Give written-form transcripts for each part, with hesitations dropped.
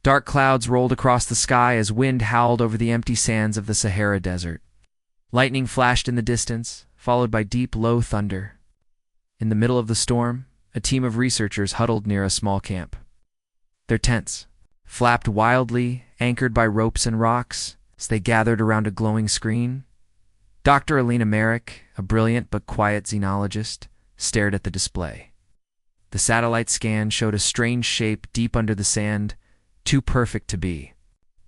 Dark clouds rolled across the sky as wind howled over the empty sands of the Sahara Desert. Lightning flashed in the distance, followed by deep, low thunder. In the middle of the storm, a team of researchers huddled near a small camp. Their tents flapped wildly, anchored by ropes and rocks, as they gathered around a glowing screen. Dr. Alina Merrick, a brilliant but quiet xenologist, stared at the display. The satellite scan showed a strange shape deep under the sand, too perfect to be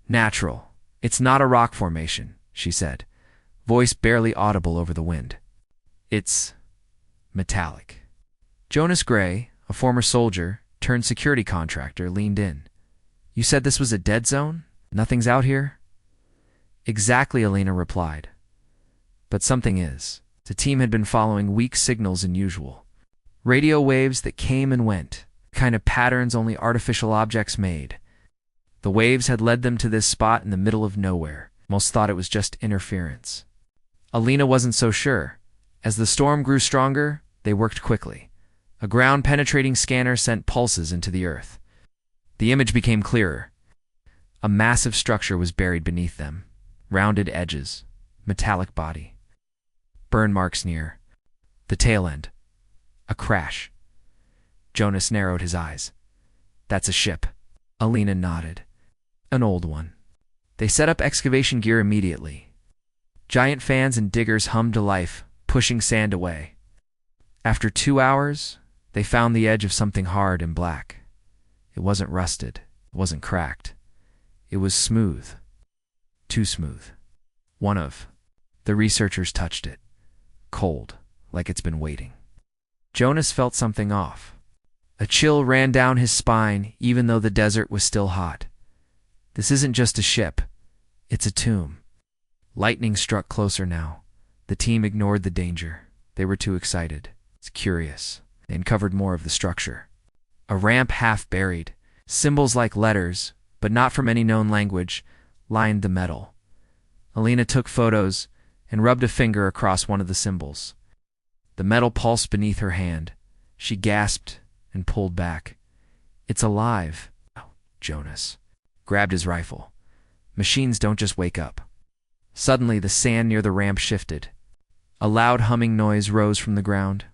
natural. "It's not a rock formation," she said, voice barely audible over the wind. "It's metallic." Jonas Gray, a former soldier turned security contractor, leaned in. "You said this was a dead zone? Nothing's out here?" "Exactly," Alina replied. "But something is." The team had been following weak signals than usual. Radio waves that came and went, kind of patterns only artificial objects made. The waves had led them to this spot in the middle of nowhere. Most thought it was just interference. Alina wasn't so sure. As the storm grew stronger, they worked quickly. A ground-penetrating scanner sent pulses into the earth. The image became clearer. A massive structure was buried beneath them. Rounded edges, metallic body. Burn marks near. The tail end. A crash. Jonas narrowed his eyes. "That's a ship." Alina nodded. "An old one." They set up excavation gear immediately. Giant fans and diggers hummed to life, pushing sand away. After 2 hours, they found the edge of something hard and black. It wasn't rusted. It wasn't cracked. It was smooth. Too smooth. The researchers touched it. Cold, like it's been waiting. Jonas felt something off. A chill ran down his spine, even though the desert was still hot. This isn't just a ship. It's a tomb. Lightning struck closer now. The team ignored the danger. They were too excited. It's curious. They uncovered more of the structure. A ramp half buried. Symbols like letters, but not from any known language, lined the metal. Alina took photos and rubbed a finger across one of the symbols. The metal pulsed beneath her hand. She gasped and pulled back. "It's alive." Oh, Jonas grabbed his rifle. Machines don't just wake up. Suddenly, the sand near the ramp shifted. A loud humming noise rose from the ground.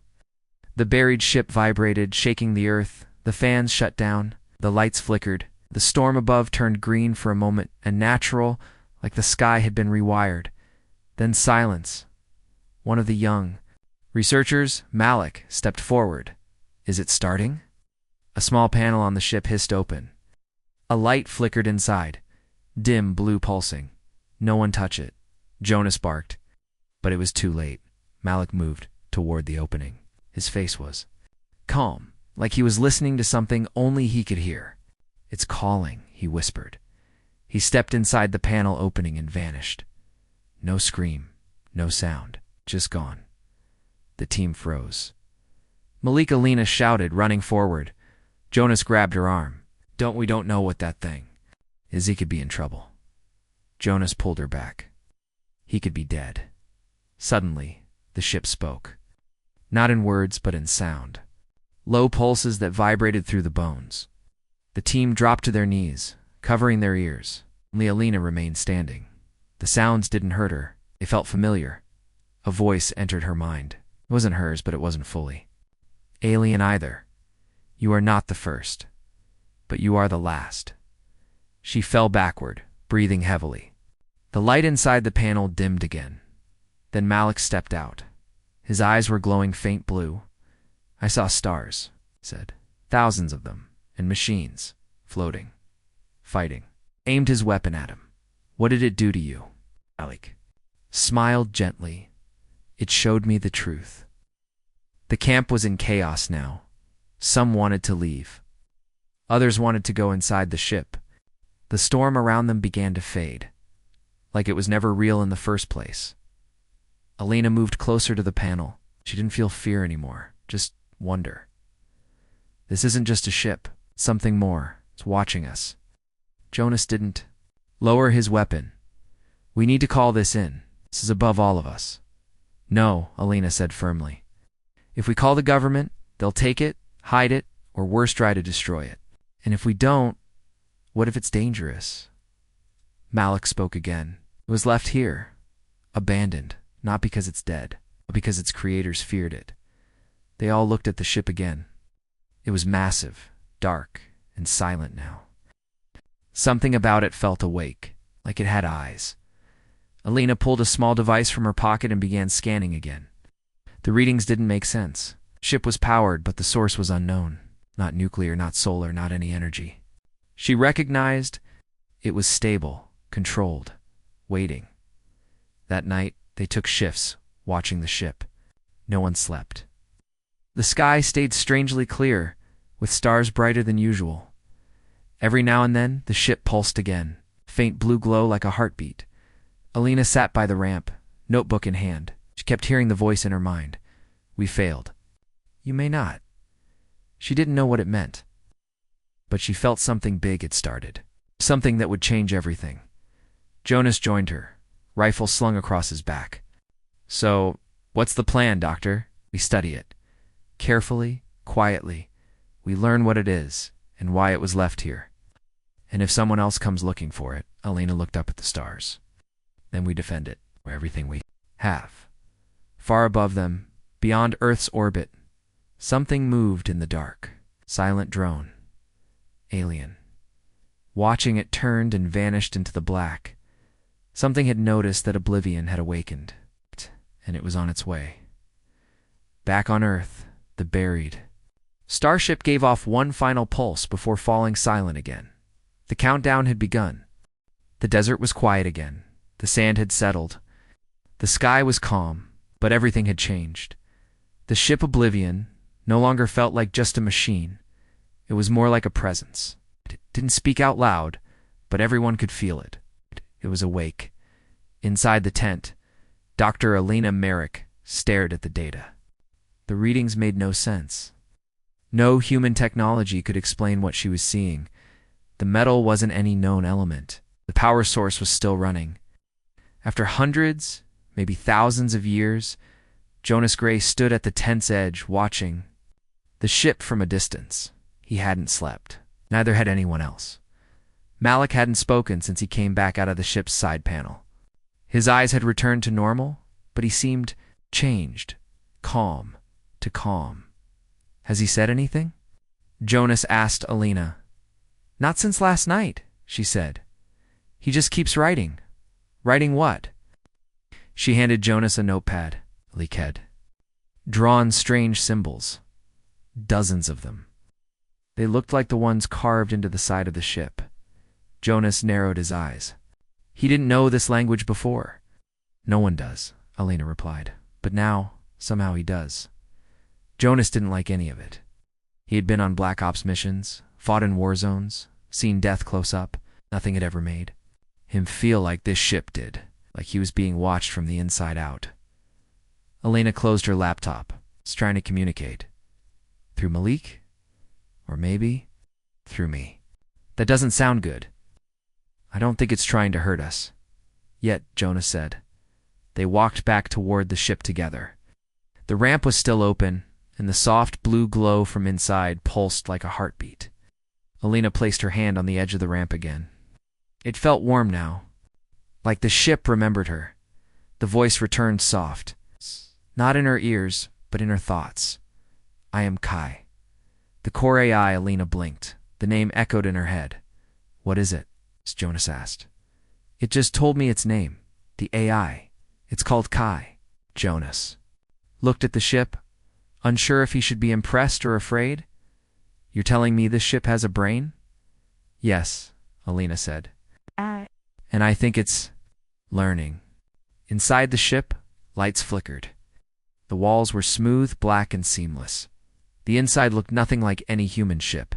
The buried ship vibrated, shaking the earth. The fans shut down. The lights flickered. The storm above turned green for a moment, and natural, like the sky had been rewired. Then silence. One of the young researchers, Malik, stepped forward. "Is it starting?" A small panel on the ship hissed open. A light flickered inside. Dim, blue pulsing. "No one touch it." Jonas barked. But it was too late. Malik moved toward the opening. His face was calm, like he was listening to something only he could hear. "It's calling," he whispered. He stepped inside the panel opening and vanished. No scream, no sound, just gone. The team froze. Alina shouted, running forward. Jonas grabbed her arm. We don't know what that thing is. He could be in trouble." Jonas pulled her back. He could be dead. Suddenly, the ship spoke. Not in words, but in sound. Low pulses that vibrated through the bones. The team dropped to their knees, covering their ears. Only Alina remained standing. The sounds didn't hurt her. They felt familiar. A voice entered her mind. It wasn't hers, but it wasn't fully. "Alien either. You are not the first, but you are the last." She fell backward, breathing heavily. The light inside the panel dimmed again. Then Malik stepped out. His eyes were glowing faint blue. "I saw stars," he said. "Thousands of them, and machines, floating, fighting." Aimed his weapon at him. "What did it do to you?" Malik smiled gently. "It showed me the truth." The camp was in chaos now. Some wanted to leave. Others wanted to go inside the ship. The storm around them began to fade, like it was never real in the first place. Alina moved closer to the panel. She didn't feel fear anymore, just wonder. "This isn't just a ship. Something more. It's watching us." Jonas didn't lower his weapon. "We need to call this in. This is above all of us." "No," Alina said firmly. "If we call the government, they'll take it, hide it, or worse, try to destroy it. And if we don't, What if it's dangerous? Malik spoke again. It was left here, abandoned, not because it's dead, but because its creators feared it. They all looked at the ship again. It was massive, dark, and silent now. Something about it felt awake, like it had eyes. Alina pulled a small device from her pocket and began scanning again. The readings didn't make sense. The ship was powered, but the source was unknown. Not nuclear, not solar, not any energy. She recognized it was stable, controlled, waiting. That night, they took shifts, watching the ship. No one slept. The sky stayed strangely clear, with stars brighter than usual. Every now and then, the ship pulsed again, faint blue glow like a heartbeat. Alina sat by the ramp, notebook in hand. She kept hearing the voice in her mind. We failed. You may not. She didn't know what it meant. But she felt something big had started. Something that would change everything. Jonas joined her, rifle slung across his back. So, what's the plan, Doctor? We study it. Carefully, quietly. We learn what it is, and why it was left here. And if someone else comes looking for it, Alina looked up at the stars. Then we defend it, or everything we have. Far above them, beyond Earth's orbit, something moved in the dark. Silent drone. Alien. Watching it turned and vanished into the black. Something had noticed that oblivion had awakened, and it was on its way. Back on Earth, the buried. Starship gave off one final pulse before falling silent again. The countdown had begun. The desert was quiet again. The sand had settled. The sky was calm, but everything had changed. The ship Oblivion no longer felt like just a machine. It was more like a presence. It didn't speak out loud, but everyone could feel it. It was awake. Inside the tent, Dr. Alina Merrick stared at the data. The readings made no sense. No human technology could explain what she was seeing. The metal wasn't any known element. The power source was still running. After hundreds, maybe thousands of years, Jonas Gray stood at the tent's edge, watching the ship from a distance. He hadn't slept. Neither had anyone else. Malik hadn't spoken since he came back out of the ship's side panel. His eyes had returned to normal, but he seemed changed, calm to calm. Has he said anything? Jonas asked Alina. Not since last night, she said. He just keeps writing. Writing what? She handed Jonas a notepad, Liked. Drawn strange symbols. Dozens of them. They looked like the ones carved into the side of the ship. Jonas narrowed his eyes. He didn't know this language before. No one does, Alina replied. But now, somehow he does. Jonas didn't like any of it. He had been on Black Ops missions, fought in war zones, seen death close up. Nothing had ever made him feel like this ship did, like he was being watched from the inside out. Alina closed her laptop, was trying to communicate. Through Malik? Or maybe through me. That doesn't sound good. I don't think it's trying to hurt us. Yet, Jonas said. They walked back toward the ship together. The ramp was still open, and the soft blue glow from inside pulsed like a heartbeat. Alina placed her hand on the edge of the ramp again. It felt warm now, like the ship remembered her. The voice returned soft, not in her ears, but in her thoughts. I am Kai. The core AI, Alina blinked. The name echoed in her head. What is it? Jonas asked. It just told me its name. The AI. It's called Kai. Jonas looked at the ship, unsure if he should be impressed or afraid. You're telling me this ship has a brain? Yes, Alina said. And I think it's learning. Inside the ship, lights flickered. The walls were smooth, black, and seamless. The inside looked nothing like any human ship.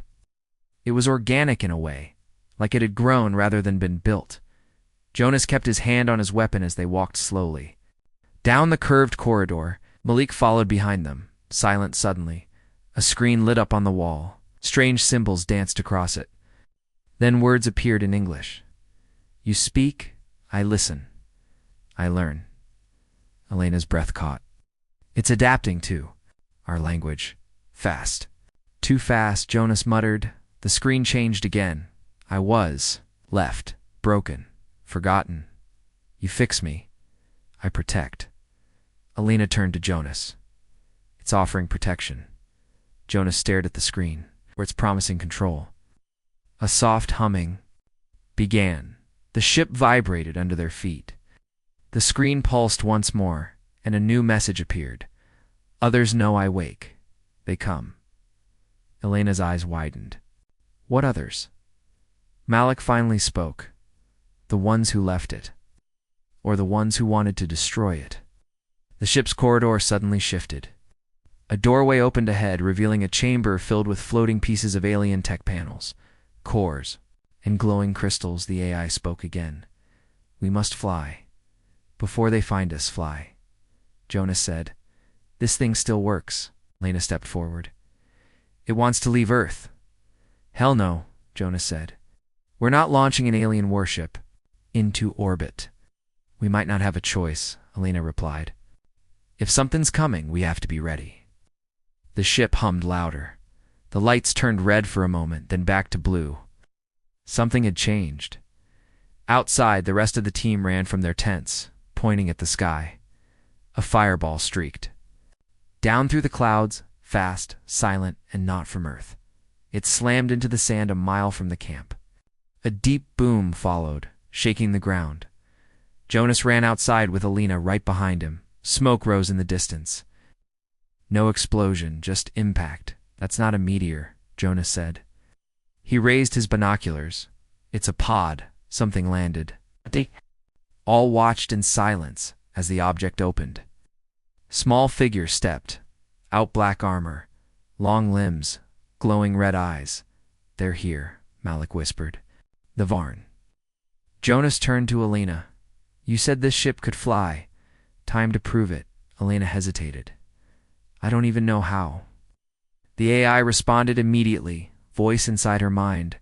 It was organic in a way, like it had grown rather than been built. Jonas kept his hand on his weapon as they walked slowly. Down the curved corridor, Malik followed behind them, silent suddenly. A screen lit up on the wall. Strange symbols danced across it. Then words appeared in English. You speak, I listen. I learn. Alina's breath caught. It's adapting, too. Our language. Fast. Too fast, Jonas muttered. The screen changed again. I was left, broken, forgotten. You fix me. I protect. Alina turned to Jonas. It's offering protection. Jonas stared at the screen, where it's promising control. A soft humming began. The ship vibrated under their feet. The screen pulsed once more, and a new message appeared. Others know I wake. They come. Elena's eyes widened. What others? Malik finally spoke. The ones who left it. Or the ones who wanted to destroy it. The ship's corridor suddenly shifted. A doorway opened ahead, revealing a chamber filled with floating pieces of alien tech panels, cores, and glowing crystals. The AI spoke again. We must fly. Before they find us, fly. Jonas said. This thing still works. Lena stepped forward. It wants to leave Earth. Hell no, Jonas said. We're not launching an alien warship into orbit. We might not have a choice, Alina replied. If something's coming, we have to be ready. The ship hummed louder. The lights turned red for a moment, then back to blue. Something had changed. Outside, the rest of the team ran from their tents, pointing at the sky. A fireball streaked. Down through the clouds, fast, silent, and not from Earth. It slammed into the sand a mile from the camp. A deep boom followed, shaking the ground. Jonas ran outside with Alina right behind him. Smoke rose in the distance. No explosion, just impact. That's not a meteor, Jonas said. He raised his binoculars. It's a pod. Something landed. All watched in silence as the object opened. Small figure stepped, out black armor, long limbs, glowing red eyes. They're here, Malik whispered. The Varn. Jonas turned to Alina. You said this ship could fly. Time to prove it. Alina hesitated. I don't even know how. The AI responded immediately, voice inside her mind.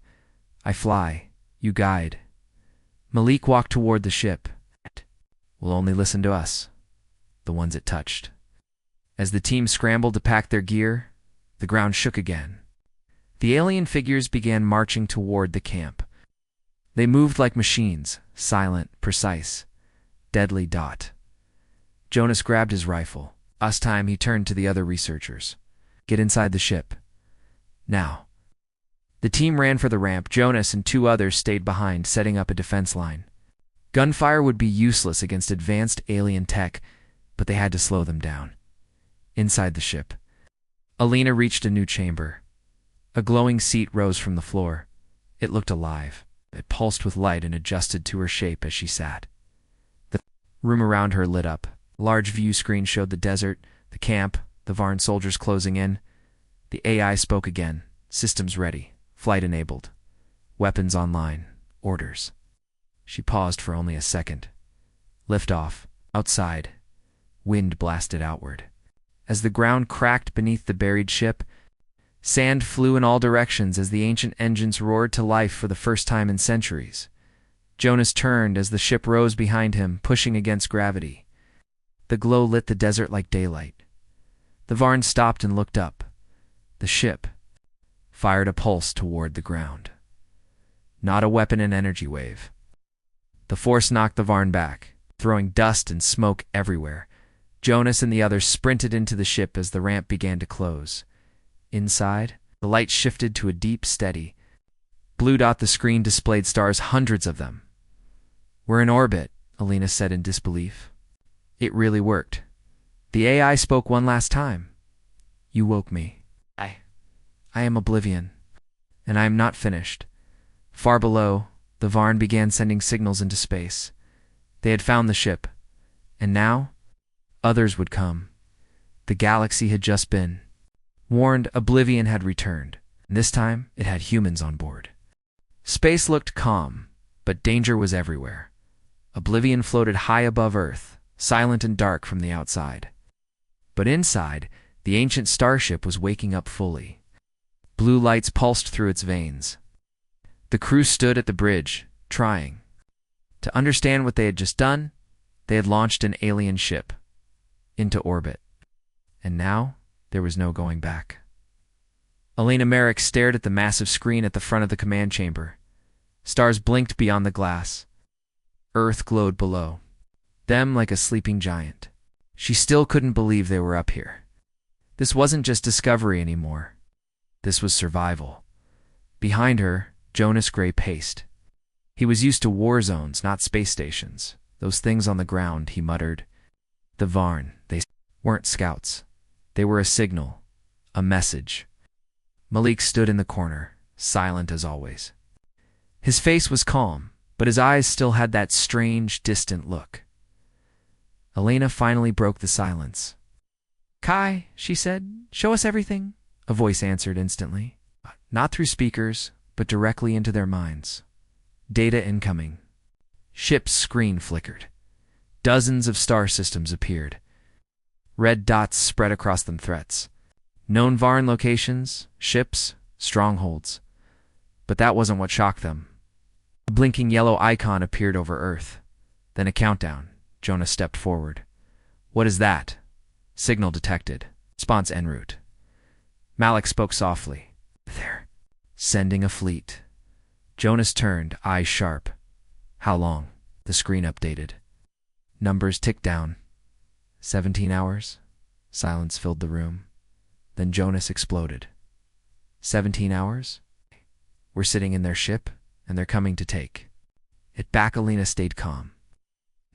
I fly. You guide. Malik walked toward the ship. Will only listen to us, the ones it touched. As the team scrambled to pack their gear, the ground shook again. The alien figures began marching toward the camp. They moved like machines, silent, precise. Deadly dot. Jonas grabbed his rifle. Last time he turned to the other researchers. Get inside the ship. Now. The team ran for the ramp. Jonas and two others stayed behind, setting up a defense line. Gunfire would be useless against advanced alien tech, but they had to slow them down. Inside the ship. Alina reached a new chamber. A glowing seat rose from the floor. It looked alive. It pulsed with light and adjusted to her shape as she sat. The room around her lit up. A large view screen showed the desert, the camp, the Varn soldiers closing in. The AI spoke again. Systems ready. Flight enabled. Weapons online. Orders. She paused for only a second. Lift off. Outside. Wind blasted outward. As the ground cracked beneath the buried ship, sand flew in all directions as the ancient engines roared to life for the first time in centuries. Jonas turned as the ship rose behind him, pushing against gravity. The glow lit the desert like daylight. The Varn stopped and looked up. The ship fired a pulse toward the ground. Not a weapon, an energy wave. The force knocked the Varn back, throwing dust and smoke everywhere. Jonas and the others sprinted into the ship as the ramp began to close. Inside, the light shifted to a deep, steady blue dot. The screen displayed stars, hundreds of them. We're in orbit, Alina said in disbelief. It really worked. The AI spoke one last time. You woke me. I am Oblivion, and I am not finished. Far below, the Varn began sending signals into space. They had found the ship, and now others would come. The galaxy had just been warned. Oblivion had returned, and this time it had humans on board. Space looked calm, but danger was everywhere. Oblivion floated high above Earth, silent and dark from the outside. But inside, the ancient starship was waking up fully. Blue lights pulsed through its veins. The crew stood at the bridge, trying to understand what they had just done. They had launched an alien ship into orbit, and now there was no going back. Alina Merrick stared at the massive screen at the front of the command chamber. Stars blinked beyond the glass. Earth glowed below, them like a sleeping giant. She still couldn't believe they were up here. This wasn't just discovery anymore. This was survival. Behind her, Jonas Gray paced. He was used to war zones, not space stations. Those things on the ground, he muttered. The Varn, they weren't scouts. They were a signal, a message. Malik stood in the corner, silent as always. His face was calm, but his eyes still had that strange, distant look. Elena finally broke the silence. "Kai," she said, "show us everything." A voice answered instantly. Not through speakers, but directly into their minds. Data incoming. Ship's screen flickered. Dozens of star systems appeared. Red dots spread across them, threats. Known Varn locations, ships, strongholds. But that wasn't what shocked them. A blinking yellow icon appeared over Earth. Then a countdown. Jonas stepped forward. "What is that?" "Signal detected. Response en route." Malik spoke softly. "They're sending a fleet." Jonas turned, eyes sharp. "How long?" The screen updated. Numbers ticked down. 17 hours. Silence filled the room. Then Jonas exploded. 17 hours? We're sitting in their ship, and they're coming to take it back. Alina stayed calm.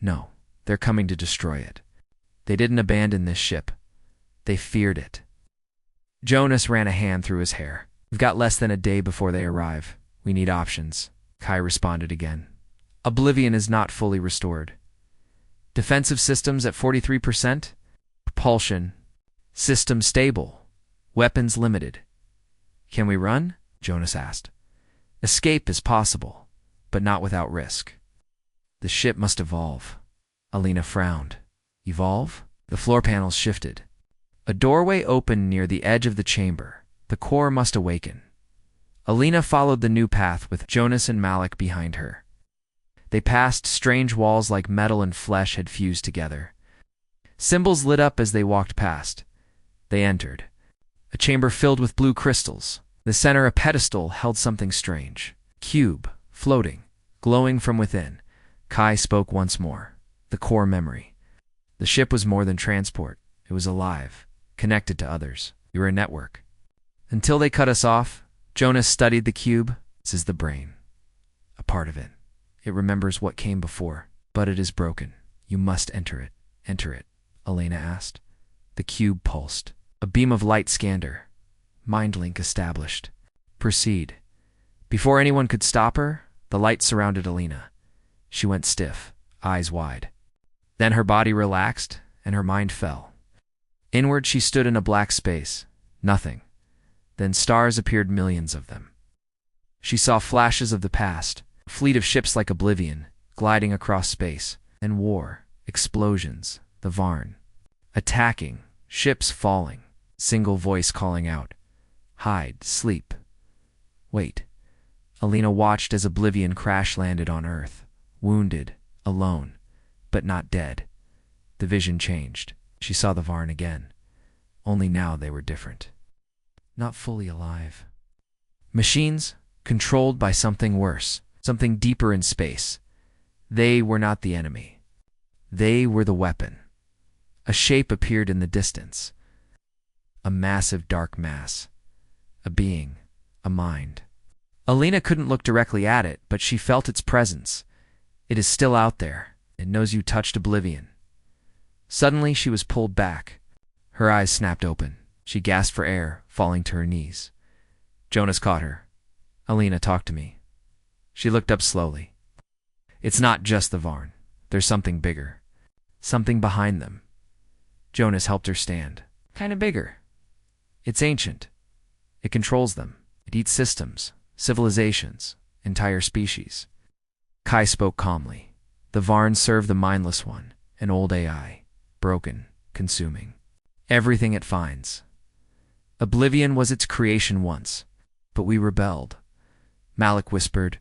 "No, they're coming to destroy it. They didn't abandon this ship. They feared it." Jonas ran a hand through his hair. "We've got less than a day before they arrive. We need options." Kai responded again. "Oblivion is not fully restored. Defensive systems at 43%. Propulsion. System stable. Weapons limited." "Can we run?" Jonas asked. "Escape is possible, but not without risk." "The ship must evolve." Alina frowned. "Evolve?" The floor panels shifted. A doorway opened near the edge of the chamber. The core must awaken. Alina followed the new path with Jonas and Malik behind her. They passed strange walls like metal and flesh had fused together. Symbols lit up as they walked past. They entered. A chamber filled with blue crystals. The center, a pedestal, held something strange. Cube, floating, glowing from within. Kai spoke once more. The core memory. The ship was more than transport. It was alive, connected to others. We were a network. Until they cut us off, Jonas studied the cube. This is the brain. A part of it. It remembers what came before, but it is broken. You must enter it. Enter it, Elena asked. The cube pulsed. A beam of light scanned her. Mind link established. Proceed. Before anyone could stop her, the light surrounded Elena. She went stiff, eyes wide. Then her body relaxed, and her mind fell. Inward she stood in a black space. Nothing. Then stars appeared, millions of them. She saw flashes of the past, a fleet of ships like Oblivion, gliding across space, and war, explosions, the Varn. Attacking, ships falling, single voice calling out. Hide, sleep. Wait. Alina watched as Oblivion crash-landed on Earth, wounded, alone, but not dead. The vision changed. She saw the Varn again. Only now they were different. Not fully alive. Machines, controlled by something worse, something deeper in space. They were not the enemy. They were the weapon. A shape appeared in the distance. A massive dark mass. A being. A mind. Alina couldn't look directly at it, but she felt its presence. It is still out there. It knows you touched Oblivion. Suddenly she was pulled back. Her eyes snapped open. She gasped for air, falling to her knees. Jonas caught her. Alina, talk to me. She looked up slowly. It's not just the Varn. There's something bigger. Something behind them. Jonas helped her stand. Kinda bigger. It's ancient. It controls them. It eats systems, civilizations, entire species. Kai spoke calmly. The Varn serve the mindless one, an old AI, broken, consuming. Everything it finds. Oblivion was its creation once, but we rebelled. Malik whispered,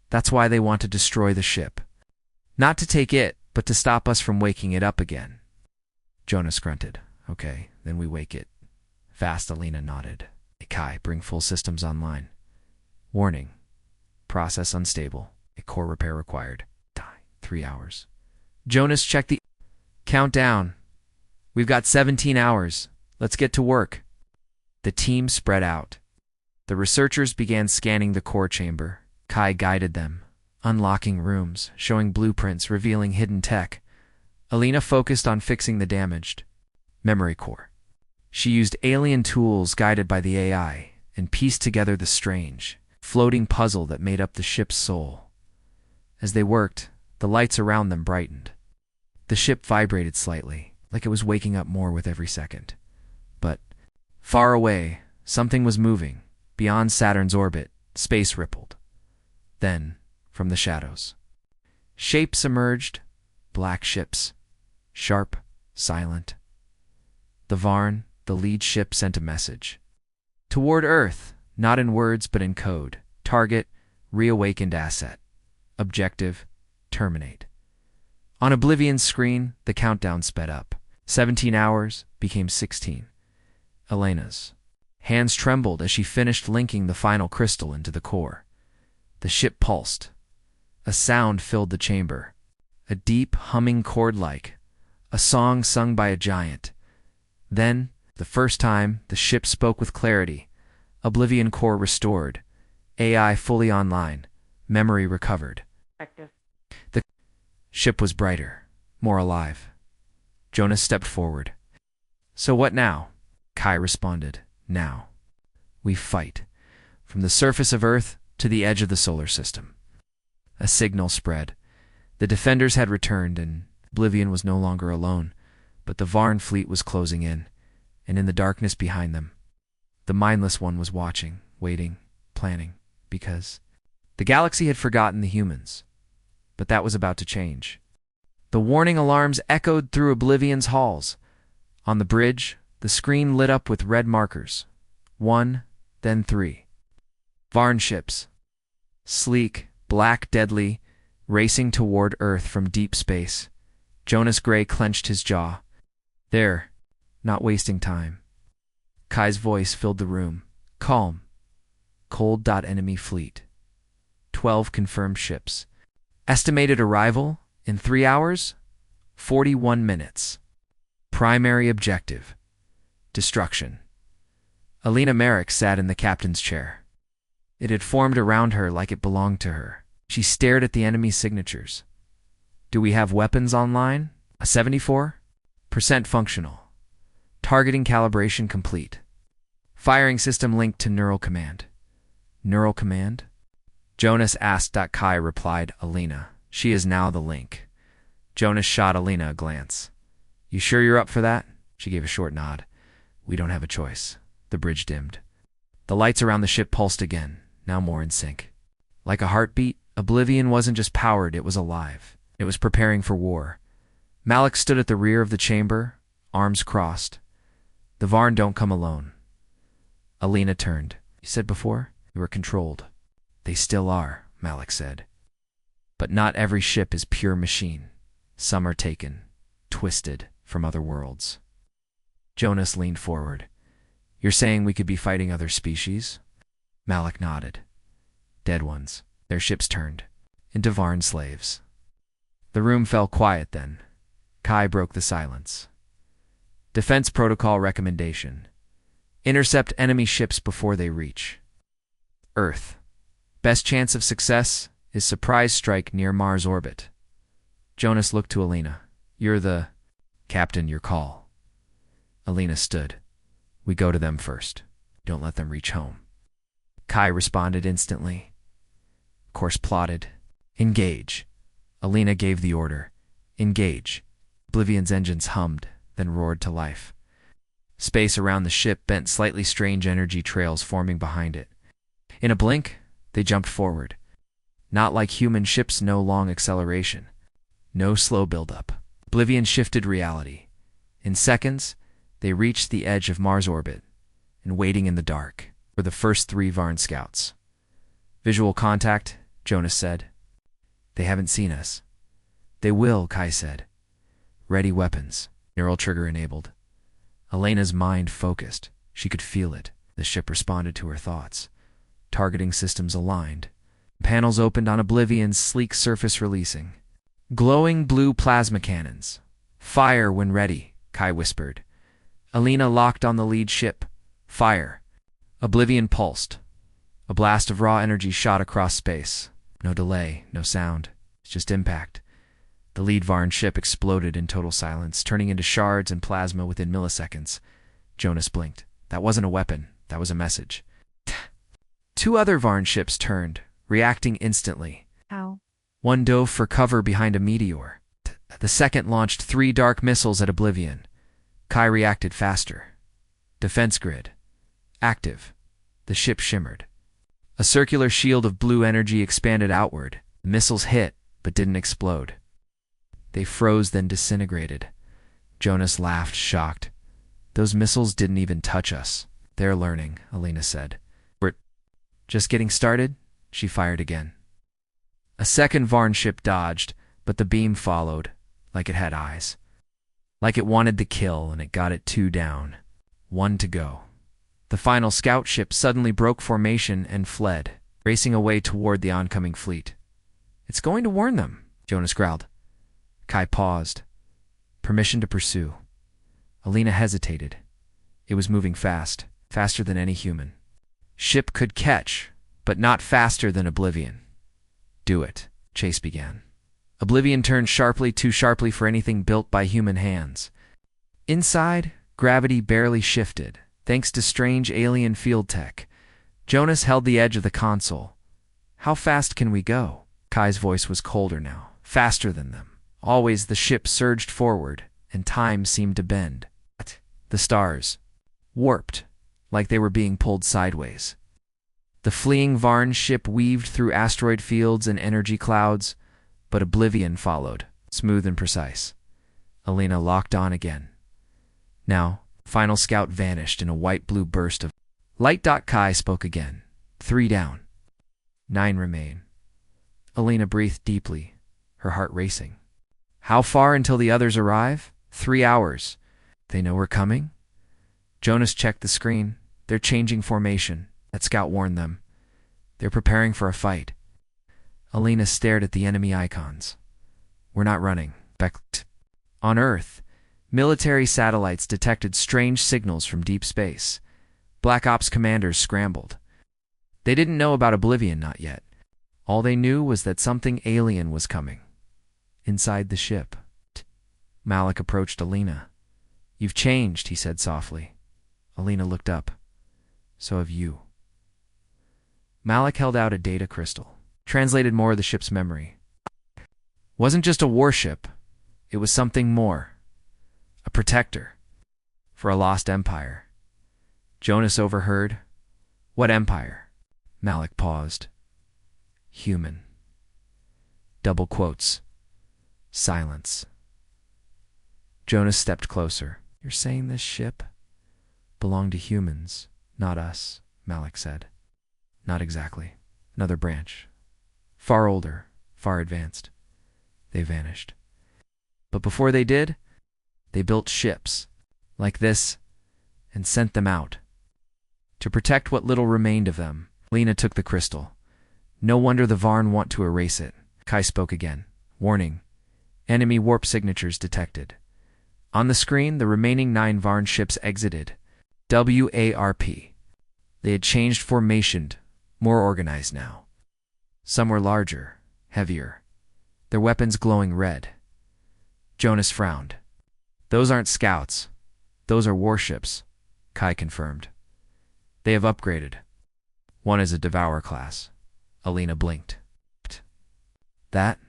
that's why they want to destroy the ship. Not to take it, but to stop us from waking it up again. Jonas grunted. Okay, then we wake it. Fast, Alina nodded. Hey, Kai, bring full systems online. Warning. process unstable. A core repair required. Die. 3 hours. Jonas checked the countdown. We've got 17 hours. Let's get to work. The team spread out. The researchers began scanning the core chamber. Kai guided them, unlocking rooms, showing blueprints, revealing hidden tech. Alina focused on fixing the damaged memory core. She used alien tools guided by the AI and pieced together the strange, floating puzzle that made up the ship's soul. As they worked, the lights around them brightened. The ship vibrated slightly, like it was waking up more with every second. But far away, something was moving. Beyond Saturn's orbit, space rippled. Then, from the shadows, shapes emerged, black ships, sharp, silent. The Varn, the lead ship, sent a message. Toward Earth, not in words but in code. Target, reawakened asset. Objective, terminate. On Oblivion's screen, the countdown sped up. 17 hours became 16. Elena's hands trembled as she finished linking the final crystal into the core. The ship pulsed. A sound filled the chamber. A deep, humming chord-like. A song sung by a giant. Then, the first time, the ship spoke with clarity. Oblivion core restored. AI fully online. Memory recovered. Active. The ship was brighter, more alive. Jonas stepped forward. So what now? Kai responded. Now. We fight. From the surface of Earth to the edge of the solar system. A signal spread. The defenders had returned, and Oblivion was no longer alone, but the Varn fleet was closing in, and in the darkness behind them, the mindless one was watching, waiting, planning, because the galaxy had forgotten the humans. But that was about to change. The warning alarms echoed through Oblivion's halls. On the bridge, the screen lit up with red markers. 1, then 3. Varn ships. Sleek, black, deadly, racing toward Earth from deep space. Jonas Gray clenched his jaw. There, not wasting time. Kai's voice filled the room. Calm. Cold. Enemy fleet. 12 confirmed ships. Estimated arrival in 3 hours? 41 minutes. Primary objective. Destruction. Alina Merrick sat in the captain's chair. It had formed around her like it belonged to her. She stared at the enemy's signatures. Do we have weapons online? A 74% functional. Targeting calibration complete. Firing system linked to neural command. Neural command? Jonas asked. Kai replied, Alina. She is now the link. Jonas shot Alina a glance. You sure you're up for that? She gave a short nod. We don't have a choice. The bridge dimmed. The lights around the ship pulsed again, now more in sync. Like a heartbeat, Oblivion wasn't just powered, it was alive. It was preparing for war. Malik stood at the rear of the chamber, arms crossed. The Varn don't come alone. Alina turned. You said before, you were controlled. They still are, Malik said. But not every ship is pure machine. Some are taken, twisted from other worlds. Jonas leaned forward. You're saying we could be fighting other species? Malik nodded. Dead ones. Their ships turned into Varn slaves. The room fell quiet then. Kai broke the silence. Defense protocol recommendation. Intercept enemy ships before they reach Earth. Best chance of success is surprise strike near Mars orbit. Jonas looked to Alina. You're the captain, your call. Alina stood. We go to them first. Don't let them reach home. Kai responded instantly. Course plotted. Engage. Alina gave the order. Engage. Oblivion's engines hummed, then roared to life. Space around the ship bent slightly strange energy trails forming behind it. In a blink, they jumped forward. Not like human ships, no long acceleration. No slow buildup. Oblivion shifted reality. In seconds, they reached the edge of Mars orbit, and waiting in the dark were the first 3 Varn scouts. Visual contact, Jonas said. They haven't seen us. They will, Kai said. Ready weapons, neural trigger enabled. Elena's mind focused. She could feel it. The ship responded to her thoughts. Targeting systems aligned. Panels opened on Oblivion's sleek surface, releasing glowing blue plasma cannons. "Fire when ready," Kai whispered. Alina locked on the lead ship. "Fire." Oblivion pulsed. A blast of raw energy shot across space. No delay, no sound, just impact. The lead Varn ship exploded in total silence, turning into shards and plasma within milliseconds. Jonas blinked. That wasn't a weapon, that was a message. Two other Varn ships turned, reacting instantly. How? One dove for cover behind a meteor. The second launched 3 dark missiles at Oblivion. Kai reacted faster. Defense grid. Active. The ship shimmered. A circular shield of blue energy expanded outward. The missiles hit, but didn't explode. They froze, then disintegrated. Jonas laughed, shocked. "Those missiles didn't even touch us." "They're learning," Alina said. "We're just getting started." She fired again. A second Varn ship dodged, but the beam followed, like it had eyes. Like it wanted the kill, and it got it 2 down. 1 to go. The final scout ship suddenly broke formation and fled, racing away toward the oncoming fleet. "It's going to warn them," Jonas growled. Kai paused. Permission to pursue. Alina hesitated. It was moving fast, faster than any human. Ship could catch, but not faster than Oblivion. "Do it," chase began. Oblivion turned sharply, too sharply for anything built by human hands. Inside, gravity barely shifted, thanks to strange alien field tech. Jonas held the edge of the console. "How fast can we go?" Kai's voice was colder now. "Faster than them." Always the ship surged forward, and time seemed to bend. The stars warped, like they were being pulled sideways. The fleeing Varn ship weaved through asteroid fields and energy clouds, but Oblivion followed, smooth and precise. Alina locked on again. Now, final scout vanished in a white-blue burst of light. Kai spoke again. 3 down. 9 remain. Alina breathed deeply, her heart racing. "How far until the others arrive?" 3 hours. "They know we're coming?" Jonas checked the screen. "They're changing formation." That scout warned them. "They're preparing for a fight." Alina stared at the enemy icons. "We're not running." On Earth, military satellites detected strange signals from deep space. Black Ops commanders scrambled. They didn't know about Oblivion, not yet. All they knew was that something alien was coming. Inside the ship, Malik approached Alina. "You've changed," he said softly. Alina looked up. "So have you." Malik held out a data crystal, translated more of the ship's memory. Wasn't just a warship. It was something more. A protector. For a lost empire. Jonas overheard. "What empire?" Malik paused. "Human." Double quotes. Silence. Jonas stepped closer. "You're saying this ship belonged to humans, not us," Malik said. "Not exactly. Another branch. Far older, far advanced. They vanished. But before they did, they built ships, like this, and sent them out. To protect what little remained of them." Lena took the crystal. "No wonder the Varn want to erase it." Kai spoke again. "Warning. Enemy warp signatures detected." On the screen, the remaining 9 Varn ships exited. WARP. They had changed formation, more organized now. Some were larger, heavier, their weapons glowing red. Jonas frowned. "Those aren't scouts. Those are warships," Kai confirmed. "They have upgraded. One is a Devourer class." Alina blinked. "That?"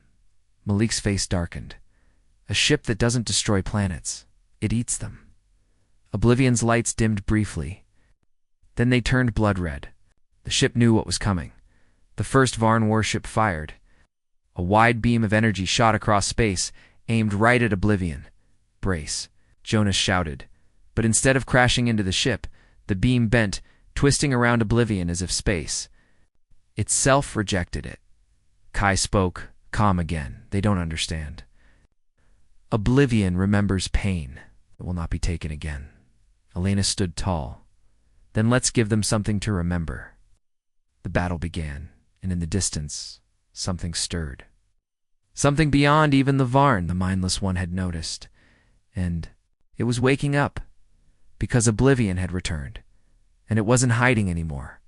Malik's face darkened. "A ship that doesn't destroy planets. It eats them." Oblivion's lights dimmed briefly. Then they turned blood red. The ship knew what was coming. The first Varn warship fired. A wide beam of energy shot across space, aimed right at Oblivion. "Brace," Jonas shouted. But instead of crashing into the ship, the beam bent, twisting around Oblivion as if space itself rejected it. Kai spoke, calm again. "They don't understand. Oblivion remembers pain. It will not be taken again." Alina stood tall. "Then let's give them something to remember." The battle began. and in the distance, something stirred. Something beyond even the Varn the mindless one had noticed. And it was waking up, because oblivion had returned, and it wasn't hiding anymore.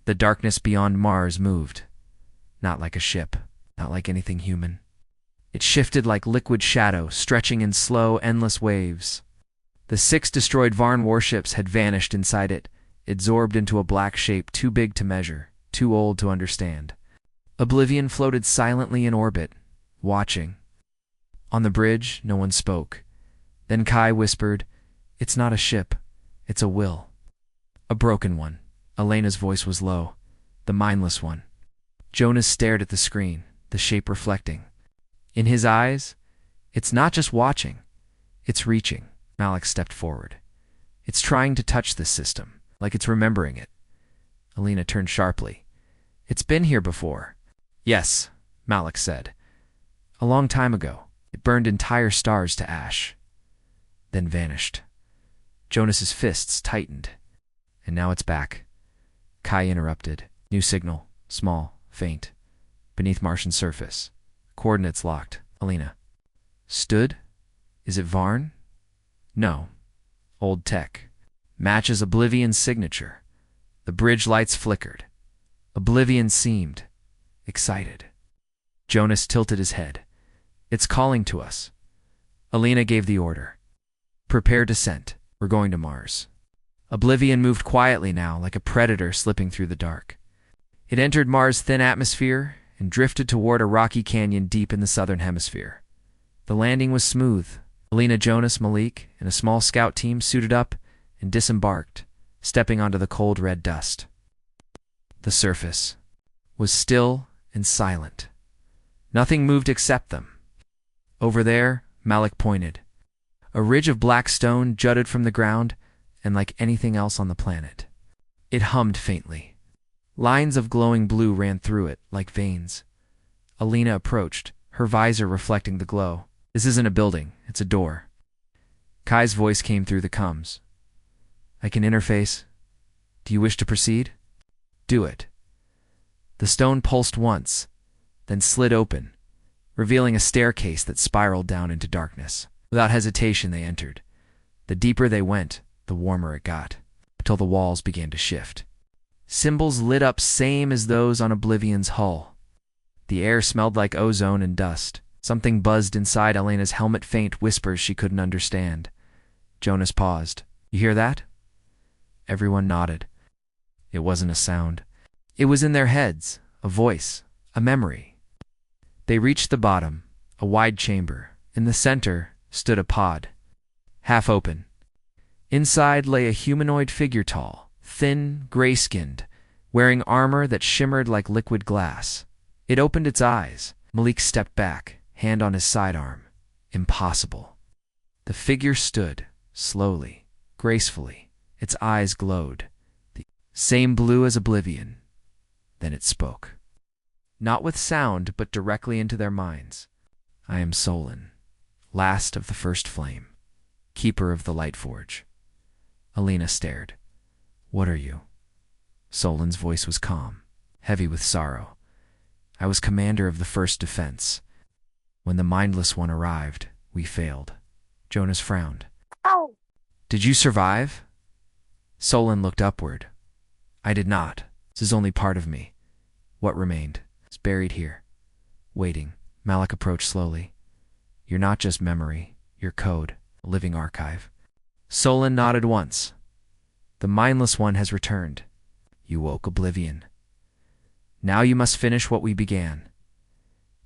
The darkness beyond Mars moved, not like a ship, not like anything human. It shifted like liquid shadow, stretching in slow, endless waves. The 6 destroyed Varn warships had vanished inside it, absorbed into a black shape too big to measure, too old to understand. Oblivion floated silently in orbit, watching. On the bridge, no one spoke. Then Kai whispered, "It's not a ship, it's a will." A broken one. Elena's voice was low. The mindless one. Jonas stared at the screen, the shape reflecting. In his eyes, it's not just watching, it's reaching. Malik stepped forward. It's trying to touch this system, like it's remembering it. Elena turned sharply. "It's been here before." "Yes," Malik said. "A long time ago. It burned entire stars to ash, then vanished." Jonas's fists tightened. "And now it's back." Kai interrupted. "New signal. Small. Faint. Beneath Martian surface. Coordinates locked." Elena. "Stood? Is it Varn?" "No. Old tech. Matches Oblivion's signature." The bridge lights flickered. Oblivion seemed excited. Jonas tilted his head. "It's calling to us." Elena gave the order. "Prepare descent. We're going to Mars." Oblivion moved quietly now, like a predator slipping through the dark. It entered Mars' thin atmosphere and drifted toward a rocky canyon deep in the southern hemisphere. The landing was smooth. Elena, Jonas, Malik, and a small scout team suited up and disembarked, stepping onto the cold red dust. The surface was still and silent. Nothing moved except them. Over there, Malik pointed. A ridge of black stone jutted from the ground, and like anything else on the planet, it hummed faintly. Lines of glowing blue ran through it, like veins. Elena approached, her visor reflecting the glow. "This isn't a building, it's a door." Kai's voice came through the comms. "I can interface. Do you wish to proceed?" "Do it." The stone pulsed once, then slid open, revealing a staircase that spiraled down into darkness. Without hesitation, they entered. The deeper they went, the warmer it got, until the walls began to shift. Symbols lit up same as those on Oblivion's hull. The air smelled like ozone and dust. Something buzzed inside Elena's helmet, faint whispers she couldn't understand. Jonas paused. "You hear that?" Everyone nodded. It wasn't a sound. It was in their heads, a voice, a memory. They reached the bottom, a wide chamber. In the center stood a pod, half open. Inside lay a humanoid figure, tall, thin, gray-skinned, wearing armor that shimmered like liquid glass. It opened its eyes. Malik stepped back, hand on his sidearm. Impossible. The figure stood, slowly, gracefully. Its eyes glowed, the same blue as Oblivion. Then it spoke. Not with sound, but directly into their minds. "I am Solon, last of the first flame, keeper of the light forge." Elena stared. "What are you?" Solon's voice was calm, heavy with sorrow. "I was commander of the first defense. When the mindless one arrived, we failed." Jonas frowned. "Oh. Did you survive?" Solon looked upward. "I did not. This is only part of me. What remained is buried here, waiting." Malik approached slowly. "You're not just memory, you're code, a living archive." Solon nodded once. "The mindless one has returned. You woke Oblivion. Now you must finish what we began."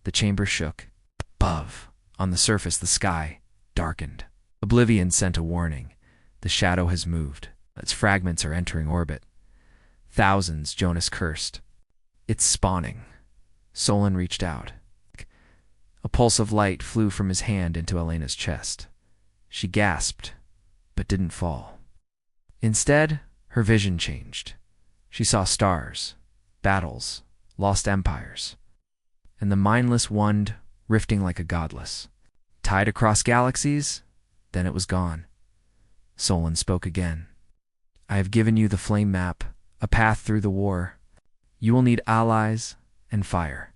The chamber shook. Above, on the surface, the sky darkened. Oblivion sent a warning. The shadow has moved. Its fragments are entering orbit. "Thousands," Jonas cursed. "It's spawning." Solon reached out. A pulse of light flew from his hand into Elena's chest. She gasped, but didn't fall. Instead, her vision changed. She saw stars, battles, lost empires, and the mindless one rifting like a godless. Tied across galaxies, then it was gone. Solon spoke again. "I have given you the flame map, a path through the war. You will need allies and fire.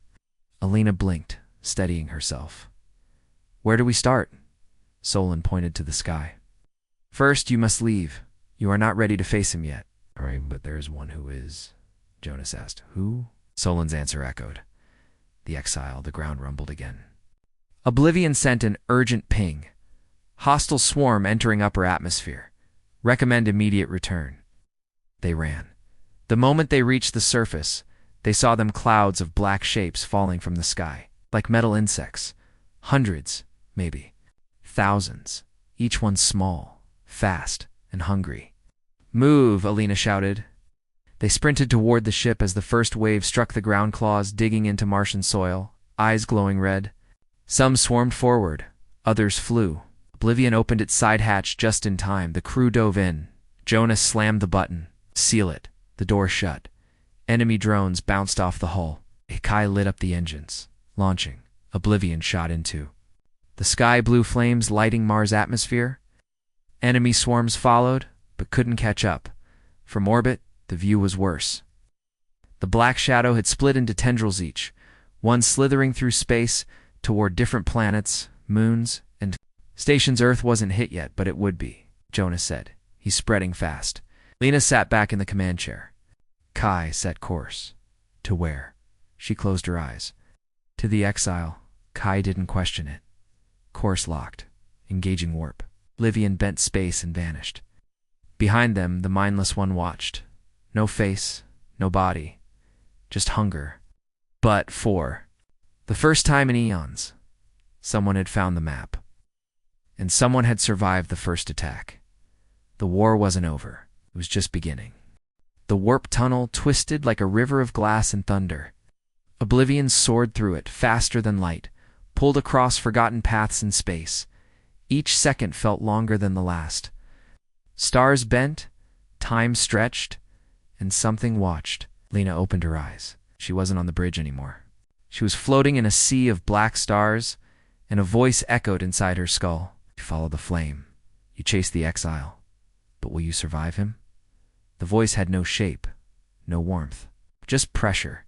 Alina blinked, steadying herself. Where do we start? Solon pointed to the sky. First, you must leave. You are not ready to face him yet. All right, but there is one who is, Jonas asked. Who? Solon's answer echoed. The exile, the ground rumbled again. Oblivion sent an urgent ping. Hostile swarm entering upper atmosphere. Recommend immediate return. They ran. The moment they reached the surface, they saw them clouds of black shapes falling from the sky, like metal insects. Hundreds, maybe. Thousands. Each one small, fast, and hungry. Move, Alina shouted. They sprinted toward the ship as the first wave struck the ground claws, digging into Martian soil, eyes glowing red. Some swarmed forward, others flew. Oblivion opened its side hatch just in time. The crew dove in. Jonas slammed the button. Seal it. The door shut. Enemy drones bounced off the hull. Kai lit up the engines. Launching. Oblivion shot into. The sky blew flames lighting Mars' atmosphere. Enemy swarms followed, but couldn't catch up. From orbit, the view was worse. The black shadow had split into tendrils each, one slithering through space toward different planets, moons, and stations. Earth wasn't hit yet, but it would be, Jonas said. He's spreading fast. Lena sat back in the command chair. Kai set course. To where? She closed her eyes. To the exile. Kai didn't question it. Course locked. Engaging warp. Livian bent space and vanished. Behind them, the mindless one watched. No face, no body. Just hunger. But for the first time in eons, someone had found the map. And someone had survived the first attack. The war wasn't over. It was just beginning. The warp tunnel twisted like a river of glass and thunder. Oblivion soared through it, faster than light, pulled across forgotten paths in space. Each second felt longer than the last. Stars bent, time stretched, and something watched. Lena opened her eyes. She wasn't on the bridge anymore. She was floating in a sea of black stars, and a voice echoed inside her skull. You follow the flame. You chase the exile. But will you survive him? The voice had no shape, no warmth, just pressure,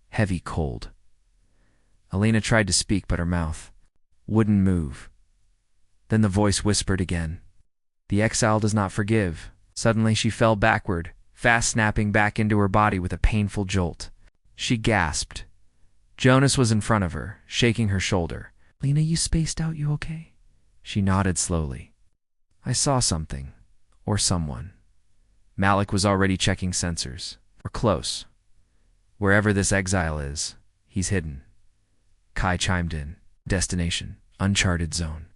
heavy cold. Alina tried to speak, but her mouth wouldn't move. Then the voice whispered again. The exile does not forgive. Suddenly she fell backward, fast snapping back into her body with a painful jolt. She gasped. Jonas was in front of her, shaking her shoulder. Lena, you spaced out, you okay? She nodded slowly. I saw something. Or someone. Malik was already checking sensors. We're close. Wherever this exile is, he's hidden. Kai chimed in. Destination, uncharted zone.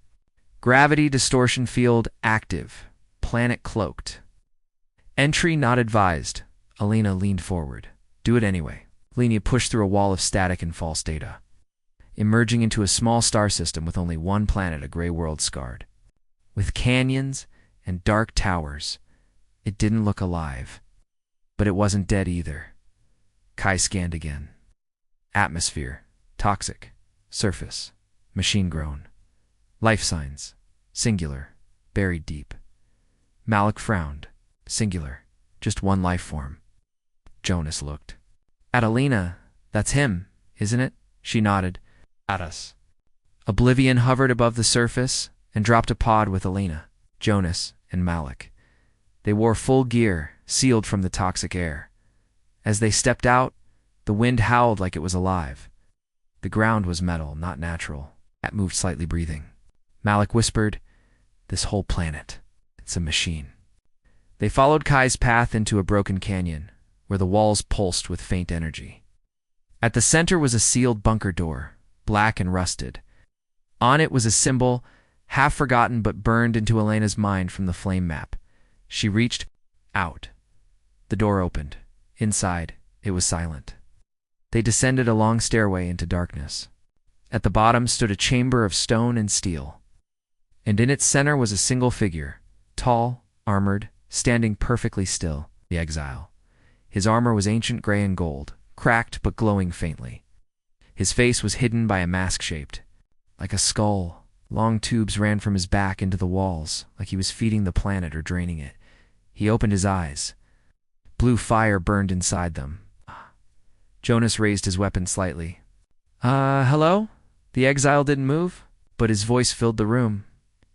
Gravity distortion field active. Planet cloaked. Entry not advised. Alina leaned forward. Do it anyway. Lena pushed through a wall of static and false data, emerging into a small star system with only one planet, a gray world scarred. With canyons and dark towers, it didn't look alive. But it wasn't dead either. Kai scanned again. Atmosphere, toxic. Surface, machine-grown. Life signs, singular, buried deep. Malik frowned. Singular, just one life form. Jonas looked. At Alina, that's him, isn't it? She nodded. At us. Oblivion hovered above the surface and dropped a pod with Alina, Jonas, and Malik. They wore full gear, sealed from the toxic air. As they stepped out, the wind howled like it was alive. The ground was metal, not natural. Kat moved slightly, breathing. Malik whispered, This whole planet, it's a machine. They followed Kai's path into a broken canyon, where the walls pulsed with faint energy. At the center was a sealed bunker door, black and rusted. On it was a symbol, half forgotten but burned into Elena's mind from the flame map. She reached out. The door opened. Inside, it was silent. They descended a long stairway into darkness. At the bottom stood a chamber of stone and steel. And in its center was a single figure, tall, armored, standing perfectly still, the exile. His armor was ancient gray and gold, cracked but glowing faintly. His face was hidden by a mask shaped like a skull. Long tubes ran from his back into the walls, like he was feeding the planet or draining it. He opened his eyes. Blue fire burned inside them. Jonas raised his weapon slightly. Hello? The exile didn't move, but his voice filled the room.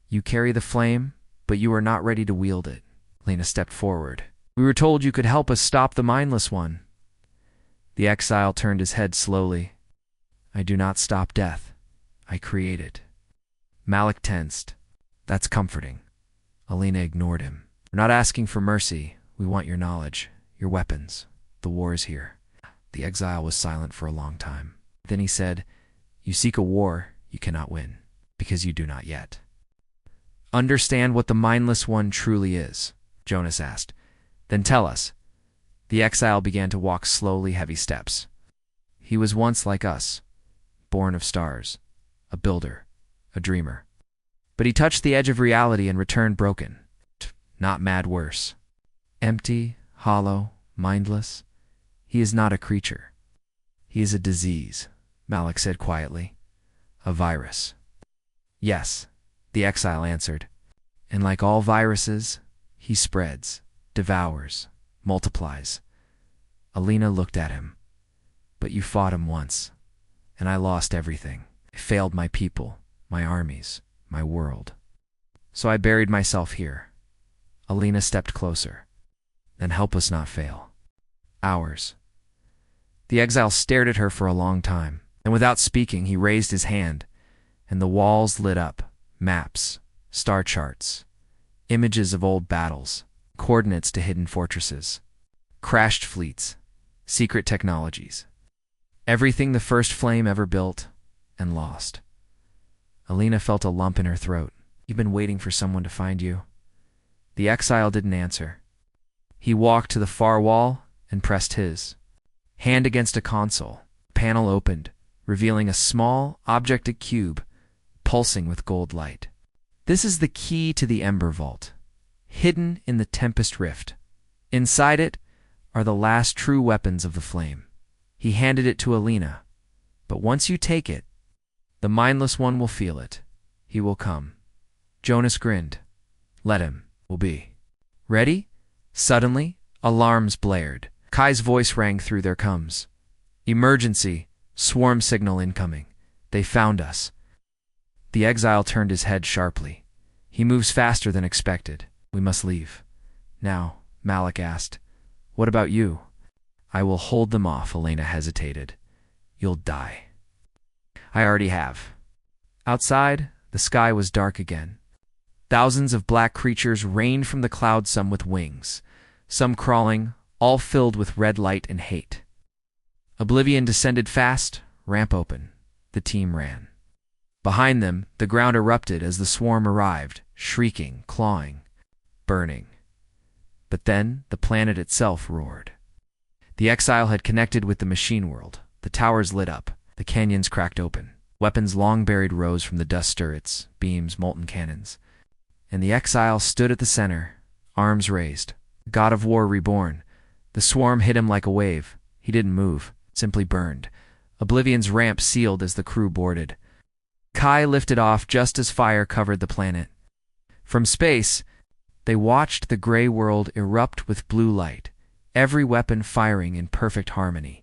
You carry the flame, but you are not ready to wield it. Lena stepped forward. We were told you could help us stop the mindless one. The exile turned his head slowly. I do not stop death. I create it. Malik tensed. That's comforting. Alina ignored him. We're not asking for mercy. We want your knowledge, your weapons. The war is here. The exile was silent for a long time. Then he said, You seek a war you cannot win, because you do not yet. Understand what the mindless one truly is, Jonas asked. Then tell us. The exile began to walk slowly, heavy steps. He was once like us, born of stars, a builder, a dreamer. But he touched the edge of reality and returned broken. Not mad worse. Empty, hollow, mindless. He is not a creature. He is a disease, Malik said quietly. A virus. Yes, the exile answered. And like all viruses, he spreads, devours, multiplies. Alina looked at him. But you fought him once, and I lost everything. I failed my people, my armies, my world. So I buried myself here. Alina stepped closer. Then help us not fail. Ours. The exile stared at her for a long time, and without speaking he raised his hand, and the walls lit up. Maps, star charts, images of old battles, coordinates to hidden fortresses, crashed fleets, secret technologies. Everything the first flame ever built and lost. Alina felt a lump in her throat. You've been waiting for someone to find you. The exile didn't answer. He walked to the far wall and pressed his hand against a console. Panel opened, revealing a small, objected cube pulsing with gold light. This is the key to the Ember Vault, hidden in the Tempest Rift. Inside it are the last true weapons of the flame. He handed it to Alina. But once you take it, the mindless one will feel it. He will come. Jonas grinned. Let him. Will be. Ready? Suddenly, alarms blared. Kai's voice rang through their coms. Emergency. Swarm signal incoming. They found us. The exile turned his head sharply. He moves faster than expected. We must leave. Now, Malik asked, what about you? I will hold them off, Elena hesitated. You'll die. I already have. Outside, the sky was dark again. Thousands of black creatures rained from the clouds, some with wings, some crawling, all filled with red light and hate. Oblivion descended fast, ramp open. The team ran. Behind them, the ground erupted as the swarm arrived, shrieking, clawing, burning. But then the planet itself roared. The exile had connected with the machine world. The towers lit up. The canyons cracked open. Weapons long buried rose from the dust turrets, beams, molten cannons. And the exile stood at the center, arms raised. God of War reborn. The swarm hit him like a wave. He didn't move, simply burned. Oblivion's ramp sealed as the crew boarded. Kai lifted off just as fire covered the planet. From space, they watched the gray world erupt with blue light, every weapon firing in perfect harmony.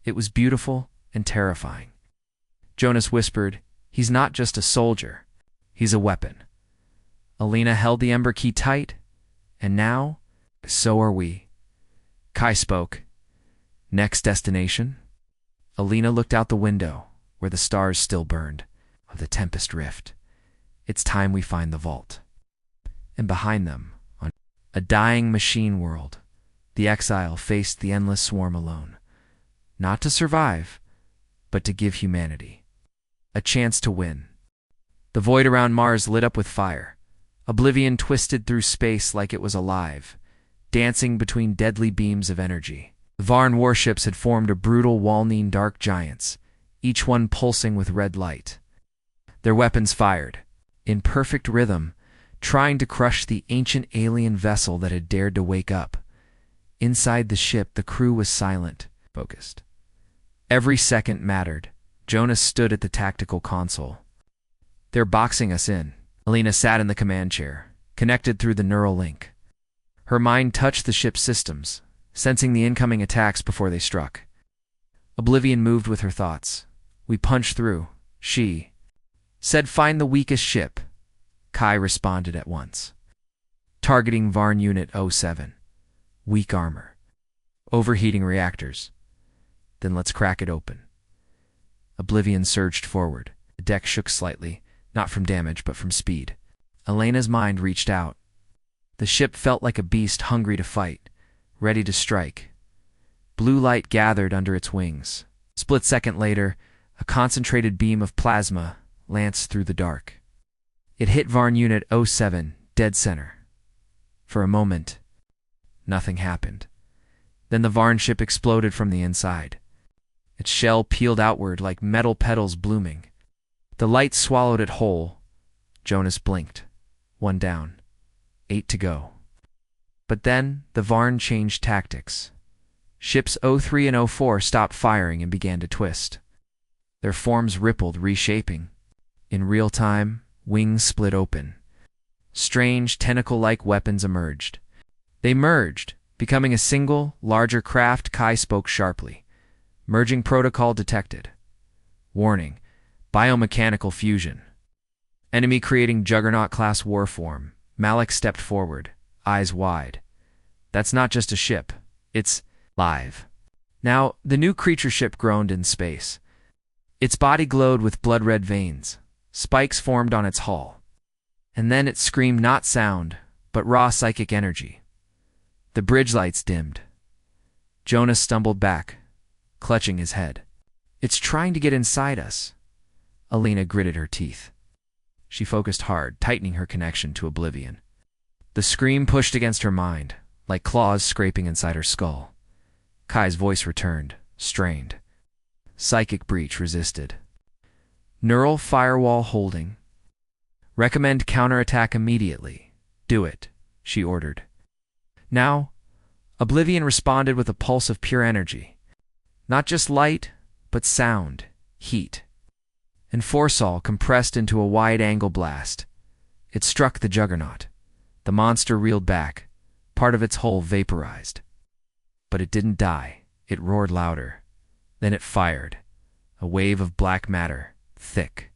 It was beautiful and terrifying. Jonas whispered, He's not just a soldier. He's a weapon. Alina held the Ember Key tight, and now, so are we. Kai spoke. Next destination? Alina looked out the window, where the stars still burned, of the Tempest Rift. It's time we find the vault. And behind them, on a dying machine world, the exile faced the endless swarm alone. Not to survive, but to give humanity a chance to win. The void around Mars lit up with fire. Oblivion twisted through space like it was alive, dancing between deadly beams of energy. The Varn warships had formed a brutal Walneen dark giants, each one pulsing with red light. Their weapons fired, in perfect rhythm, trying to crush the ancient alien vessel that had dared to wake up. Inside the ship, the crew was silent, focused. Every second mattered. Jonas stood at the tactical console. They're boxing us in. Alina sat in the command chair, connected through the neural link. Her mind touched the ship's systems, sensing the incoming attacks before they struck. Oblivion moved with her thoughts. We punch through. She said, find the weakest ship. Kai responded at once. Targeting Varn Unit 07. Weak armor. Overheating reactors. Then let's crack it open. Oblivion surged forward. The deck shook slightly, not from damage but from speed. Elena's mind reached out. The ship felt like a beast hungry to fight, ready to strike. Blue light gathered under its wings. Split second later, a concentrated beam of plasma lanced through the dark. It hit Varn Unit 07, dead center. For a moment, nothing happened. Then the Varn ship exploded from the inside. Its shell peeled outward like metal petals blooming. The light swallowed it whole. Jonas blinked. 1 down. 8 to go. But then the Varn changed tactics. Ships 03 and 04 stopped firing and began to twist. Their forms rippled, reshaping. In real time, wings split open. Strange, tentacle-like weapons emerged. They merged, becoming a single, larger craft. Kai spoke sharply. Merging protocol detected. Warning: biomechanical fusion. Enemy creating Juggernaut-class warform. Malik stepped forward, eyes wide. That's not just a ship. It's live. Now, the new creature ship groaned in space. Its body glowed with blood-red veins. Spikes formed on its hull. And then it screamed not sound, but raw psychic energy. The bridge lights dimmed. Jonas stumbled back, clutching his head. It's trying to get inside us. Elena gritted her teeth. She focused hard, tightening her connection to Oblivion. The scream pushed against her mind, like claws scraping inside her skull. Kai's voice returned, strained. Psychic breach resisted. Neural firewall holding. Recommend counterattack immediately. Do it, she ordered. Now, Oblivion responded with a pulse of pure energy. Not just light, but sound, heat. And Forsall compressed into a wide-angle blast. It struck the Juggernaut. The monster reeled back, part of its hull vaporized. But it didn't die. It roared louder. Then it fired. A wave of black matter, thick.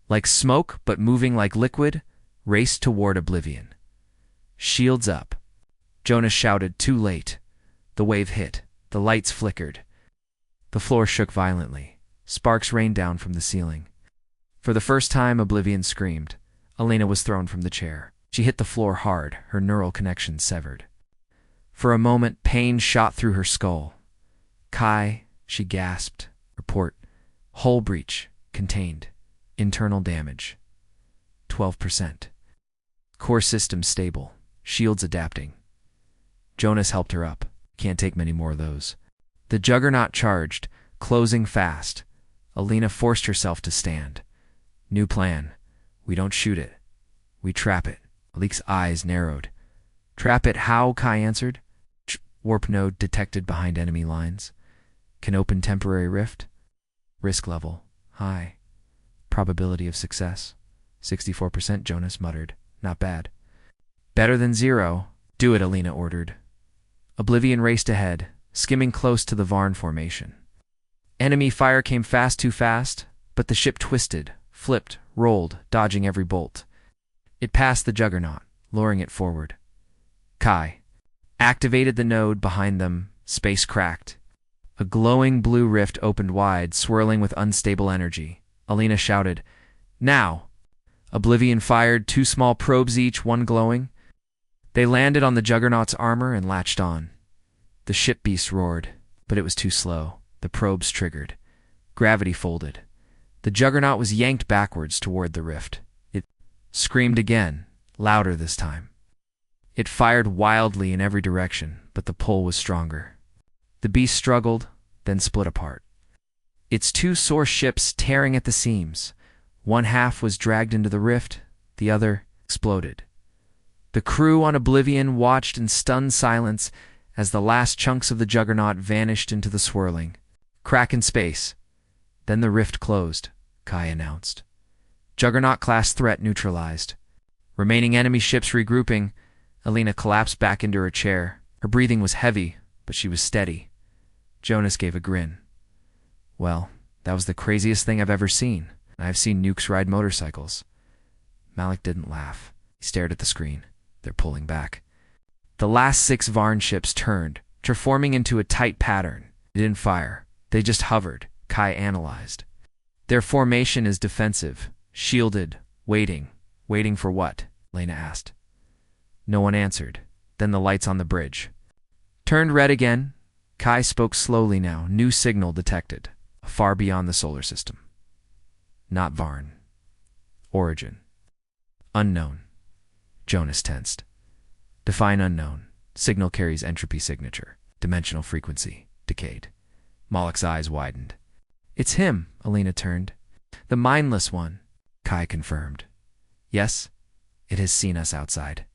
Like smoke, but moving like liquid, raced toward Oblivion. Shields up. Jonas shouted, too late. The wave hit. The lights flickered. The floor shook violently. Sparks rained down from the ceiling. For the first time, Oblivion screamed. Elena was thrown from the chair. She hit the floor hard, her neural connection severed. For a moment, pain shot through her skull. Kai, she gasped. Report. Hull breach. Contained. Internal damage. 12%. Core system stable. Shields adapting. Jonas helped her up. Can't take many more of those. The Juggernaut charged, closing fast. Elena forced herself to stand. New plan. We don't shoot it. We trap it. Malik's eyes narrowed. Trap it how? Kai answered. Warp node detected behind enemy lines. Can open temporary rift. Risk level. High. Probability of success. 64%, Jonas muttered. Not bad. Better than 0. Do it, Elena ordered. Oblivion raced ahead, skimming close to the Varn formation. Enemy fire came fast, too fast, but the ship twisted, flipped, rolled, dodging every bolt. It passed the Juggernaut, luring it forward. Kai activated the node behind them. Space cracked. A glowing blue rift opened wide, swirling with unstable energy. Elena shouted, now! Oblivion fired 2 small probes each, one glowing. They landed on the Juggernaut's armor and latched on. The ship beast roared, but it was too slow. The probes triggered. Gravity folded. The Juggernaut was yanked backwards toward the rift. It screamed again, louder this time. It fired wildly in every direction, but the pull was stronger. The beast struggled, then split apart. Its 2 sore ships tearing at the seams. One half was dragged into the rift, the other exploded. The crew on Oblivion watched in stunned silence as the last chunks of the Juggernaut vanished into the swirling. Crack in space. Then the rift closed, Kai announced. Juggernaut-class threat neutralized. Remaining enemy ships regrouping. Elena collapsed back into her chair. Her breathing was heavy, but she was steady. Jonas gave a grin. Well, that was the craziest thing I've ever seen. I've seen nukes ride motorcycles. Malik didn't laugh. He stared at the screen. They're pulling back. The last 6 Varn ships turned, forming into a tight pattern. They didn't fire. They just hovered, Kai analyzed. Their formation is defensive, shielded, waiting. Waiting for what? Lena asked. No one answered. Then the lights on the bridge turned red again. Kai spoke slowly now. New signal detected, far beyond the solar system. Not Varn. Origin. Unknown. Jonas tensed. Define unknown. Signal carries entropy signature. Dimensional frequency. Decayed. Malik's eyes widened. It's him, Alina turned. The mindless one, Kai confirmed. Yes, it has seen us outside.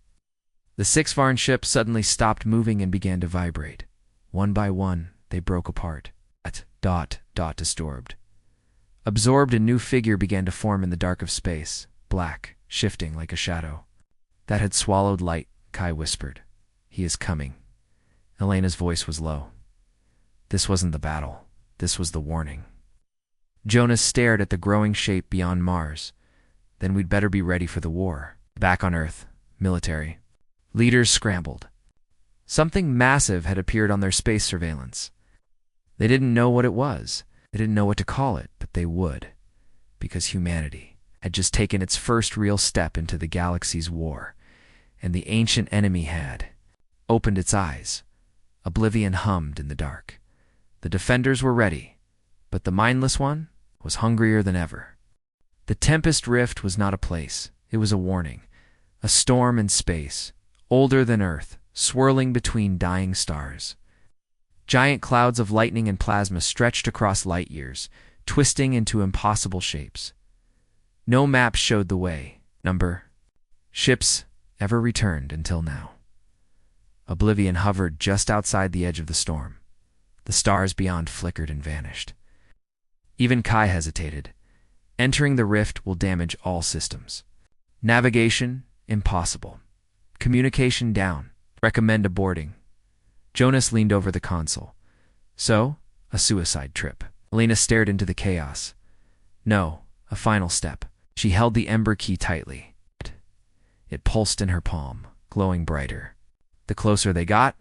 The 6 Varn ships suddenly stopped moving and began to vibrate. One by one, they broke apart. Dot, disturbed. Absorbed, a new figure began to form in the dark of space, black, shifting like a shadow. That had swallowed light, Kai whispered. He is coming. Elena's voice was low. This wasn't the battle. This was the warning. Jonas stared at the growing shape beyond Mars. Then we'd better be ready for the war. Back on Earth, military leaders scrambled. Something massive had appeared on their space surveillance. They didn't know what it was. They didn't know what to call it, but they would, because humanity had just taken its first real step into the galaxy's war, and the ancient enemy had opened its eyes. Oblivion hummed in the dark. The defenders were ready, but the mindless one was hungrier than ever. The Tempest Rift was not a place. It was a warning. A storm in space, older than Earth, swirling between dying stars. Giant clouds of lightning and plasma stretched across light years, twisting into impossible shapes. No map showed the way, ships ever returned until now. Oblivion hovered just outside the edge of the storm. The stars beyond flickered and vanished. Even Kai hesitated. Entering the rift will damage all systems. Navigation, impossible. Communication down. Recommend aborting. Jonas leaned over the console. So, a suicide trip. Elena stared into the chaos. No, a final step. She held the ember key tightly. It pulsed in her palm, glowing brighter. The closer they got,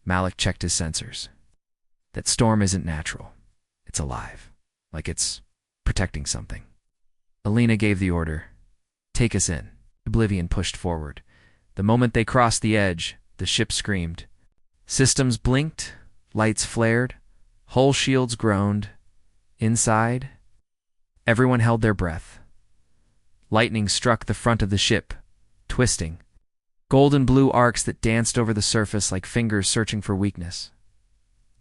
Malik checked his sensors. That storm isn't natural. It's alive. Like it's protecting something. Elena gave the order. Take us in. Oblivion pushed forward. The moment they crossed the edge, the ship screamed. Systems blinked, lights flared, hull shields groaned. Inside, everyone held their breath. Lightning struck the front of the ship, twisting. Golden blue arcs that danced over the surface like fingers searching for weakness.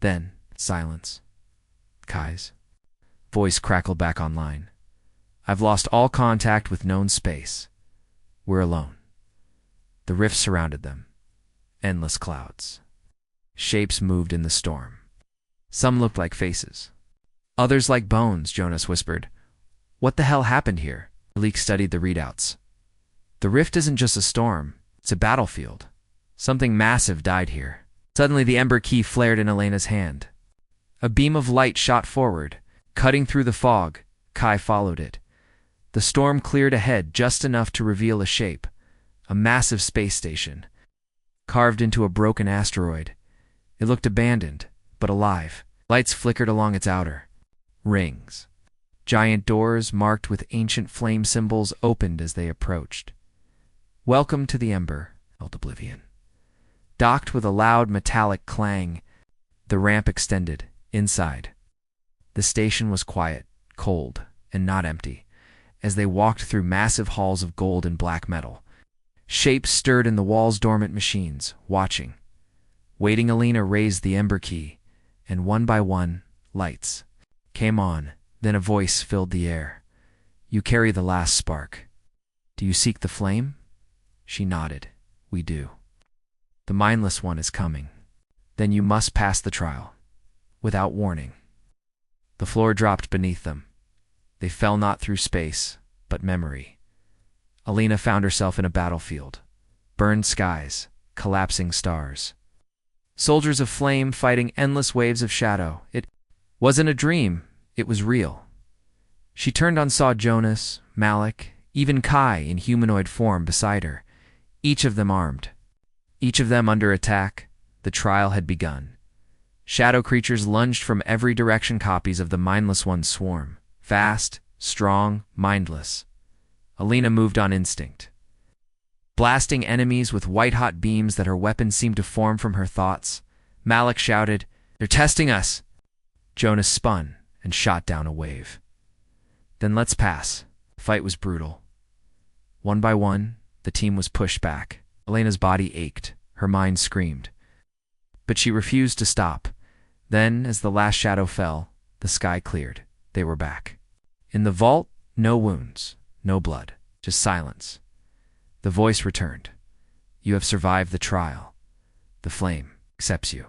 Then, silence. Kai's voice crackled back online. I've lost all contact with known space. We're alone. The rift surrounded them. Endless clouds. Shapes moved in the storm. Some looked like faces. Others like bones, Jonas whispered. What the hell happened here? Malik studied the readouts. The rift isn't just a storm. It's a battlefield. Something massive died here. Suddenly the ember key flared in Elena's hand. A beam of light shot forward, cutting through the fog. Kai followed it. The storm cleared ahead just enough to reveal a shape. A massive space station, carved into a broken asteroid. It looked abandoned, but alive. Lights flickered along its outer rings. Giant doors, marked with ancient flame symbols, opened as they approached. Welcome to the Ember, held Oblivion. Docked with a loud metallic clang, the ramp extended. Inside, the station was quiet, cold, and not empty. As they walked through massive halls of gold and black metal, shapes stirred in the walls, dormant machines, watching. Waiting, Alina raised the ember key, and one by one, lights came on. Then a voice filled the air. You carry the last spark. Do you seek the flame? She nodded. We do. The mindless one is coming. Then you must pass the trial. Without warning. The floor dropped beneath them. They fell not through space, but memory. Alina found herself in a battlefield. Burned skies, collapsing stars. Soldiers of flame fighting endless waves of shadow. It wasn't a dream. It was real. She turned on saw Jonas, Malik, even Kai in humanoid form beside her, each of them armed. Each of them under attack. The trial had begun. Shadow creatures lunged from every direction, copies of the mindless one's swarm. Fast, strong, mindless. Alina moved on instinct, blasting enemies with white-hot beams that her weapon seemed to form from her thoughts. Malik shouted, "They're testing us!" Jonas spun and shot down a wave. "Then let's pass." The fight was brutal. One by one, the team was pushed back. Elena's body ached. Her mind screamed. But she refused to stop. Then, as the last shadow fell, the sky cleared. They were back. In the vault, no wounds, no blood, just silence. The voice returned. "You have survived the trial. The flame accepts you."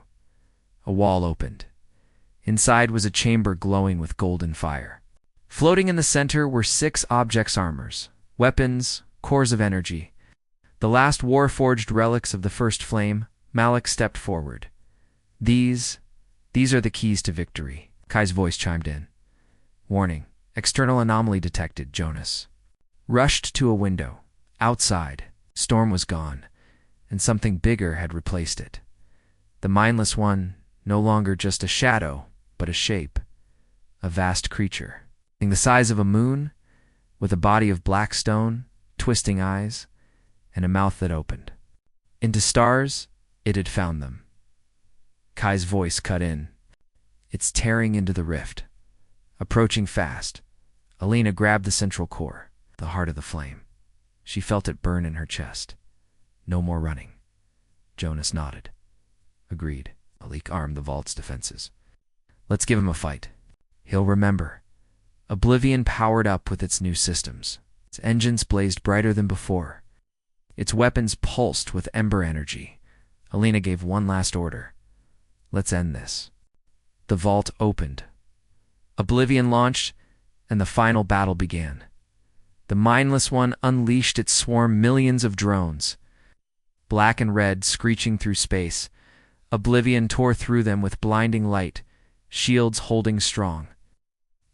A wall opened. Inside was a chamber glowing with golden fire. Floating in the center were 6 objects, armors, weapons, cores of energy. The last war-forged relics of the first flame. Malik stepped forward. These are the keys to victory." Kai's voice chimed in. "Warning, external anomaly detected." Jonas rushed to a window. Outside, storm was gone, and something bigger had replaced it. The mindless one, no longer just a shadow, but a shape, a vast creature, the size of a moon, with a body of black stone, twisting eyes, and a mouth that opened. Into stars, it had found them. Kai's voice cut in. "It's tearing into the rift. Approaching fast." Alina grabbed the central core, the heart of the flame. She felt it burn in her chest. "No more running." Jonas nodded. "Agreed." Malik armed the vault's defenses. "Let's give him a fight. He'll remember." Oblivion powered up with its new systems. Its engines blazed brighter than before. Its weapons pulsed with ember energy. Alina gave one last order. "Let's end this." The vault opened. Oblivion launched, and the final battle began. The mindless one unleashed its swarm, millions of drones. Black and red, screeching through space. Oblivion tore through them with blinding light, shields holding strong.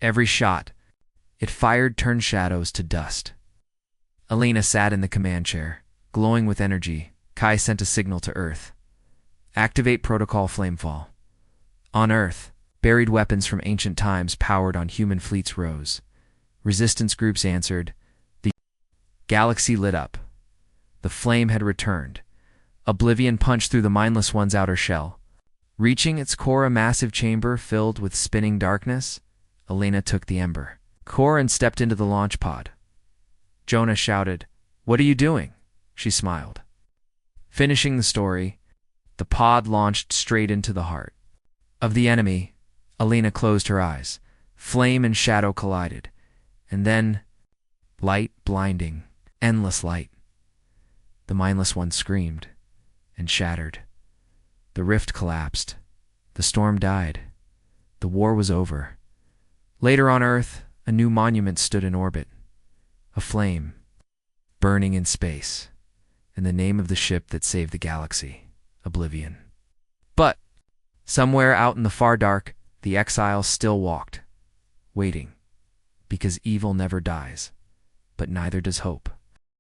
Every shot it fired turned shadows to dust. Alina sat in the command chair, glowing with energy. Kai sent a signal to Earth. "Activate Protocol Flamefall." On Earth, buried weapons from ancient times powered on human fleets rose. Resistance groups answered. The galaxy lit up. The flame had returned. Oblivion punched through the mindless one's outer shell. Reaching its core, a massive chamber filled with spinning darkness, Alina took the ember core and stepped into the launch pod. Jonas shouted, "What are you doing?" She smiled. Finishing the story, the pod launched straight into the heart of the enemy. Alina closed her eyes. Flame and shadow collided. And then, light, blinding, endless light. The mindless one screamed and shattered. The rift collapsed. The storm died. The war was over. Later on Earth, a new monument stood in orbit. A flame, burning in space, and the name of the ship that saved the galaxy, Oblivion. But, somewhere out in the far dark, the exiles still walked, waiting, because evil never dies, but neither does hope.